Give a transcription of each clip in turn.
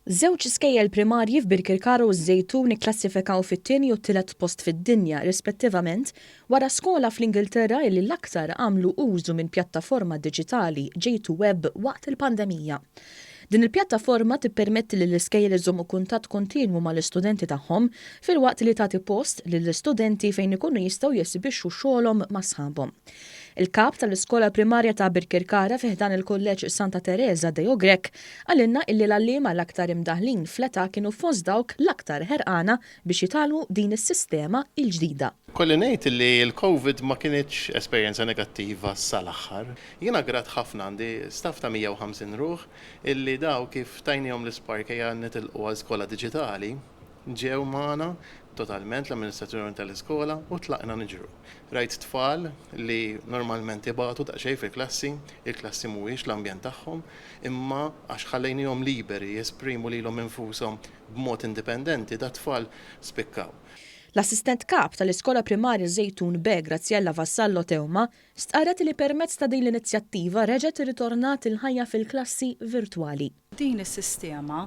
Żewġ iskejjel primarji f'Birkirkara u Żejtun ikklassifikaw fit-tieni u t-tielet post fid-dinja rispettivament wara skola fl-Ingilterra li l-aktar għamlu użu minn pjattaforma diġitali J2Web waqt il-pandemija. Din il-pjattaforma tippermetti lill iskejjel iżommu kuntatt kontinwu mal-istudenti tagħhom filwaqt li tagħti post lill-istudenti fejn ikunu jistgħu jesibixxu xogħolhom ma' sħabhom. Il-kap tal-iskola primarja ta' Birkirkara fih dan il-Kolleġġ Santa Teresa de Ogrek għalinna illi l-għalliema l-aktar imdaħlin fl-età kienu fost dawk l-aktar ħerqana biex jitalmu din is-sistema il-ġdida. Kolli ngħid li l-COVID ma kienx esperjenza negattiva sal-aħħar. Jiena grat ħafna għandi staff ta' 150 ruħ illi daw kif tajnihom l-ispark hija nitilqu għal skola diġitali ġew magħna totalment l-amministrazzjoni tal-iskola u tlaqna niġru. Rajt tfal li normalment ibatu daqsxejn fil-klassi, il-klassi mhuwiex l-ambjent tagħhom, imma għax ħallejnihom liberi jesprimu lilhom infushom b'mod indipendenti da tfal spikkaw. L-assistent kap tal-iskola primarja Żejtun B. Graziella Vassallo Tewma stqarret li permezz ta' din l-inizjattiva reġgħet irritornat il-ħajja fil-klassi virtwali. Din is-sistema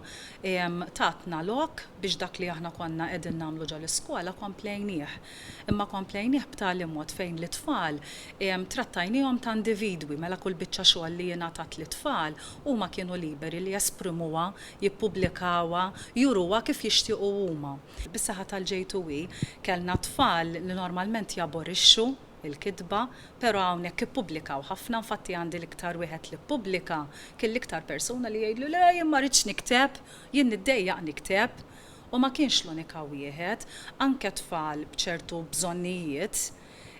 tatna lok biex dak li aħna konna qegħdin nagħmlu ġol-iskola komplejnieh. Imma komplejnieh b'tali mod fejn l-itfal trattajnihom ta' individwi mela kull biċċa xogħol li jingħatat l-itfal huma kienu liberi li jesprimuha, jippubblikawha, juruha kif jixtiequ huma. Bis-saħħa tal-J2E kellna tfal li normalment jaborixxu il-kitba, pero hawnhekk ippubblikaw ħafna infatti għandi l-iktar wieħed li ppubblika kien l-iktar persuna li jgħidlu le jien ma rridx nikteb, jien niddejjaq nikteb u ma kienx l-unika wieħed, anke tfal b'ċertu bżonnijiet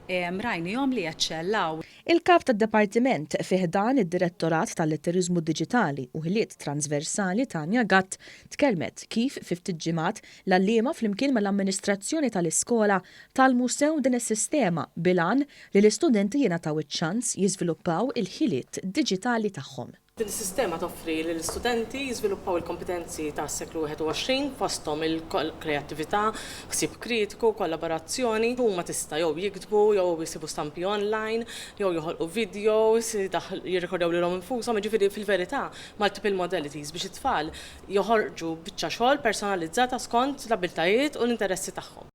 rajnihom li jeċċellaw. Il-kap tad-Dipartiment fih dan id-Direttorat tal-Letterizmu Diġitali u ħiliet transversali Tanja Gatt tkellmet kif fi ftit ġimgħat l-għalliema flimkien mal-amministrazzjoni tal-iskola talmu sew din is-sistema bilan li l-istudenti jingħataw iċ-ċans jiżviluppaw il-ħiliet diġitali tagħhom. Din is-sistema toffri li l-istudenti jiżviluppaw il-kompetenzi tas seklu 21 fosthom il-kreattività, ħsieb kritiku, kollaborazzjoni. Huma tista' jew jiktbu, jew jisibu stampi online, jew joħolqu videos, jirrekordjaw lilhom infushom, jiġifieri fil-verità multiple modalities biex it-tfal joħorġu biċċa xogħol personalizzata skont l-abbiltajiet u l-interessi tagħhom.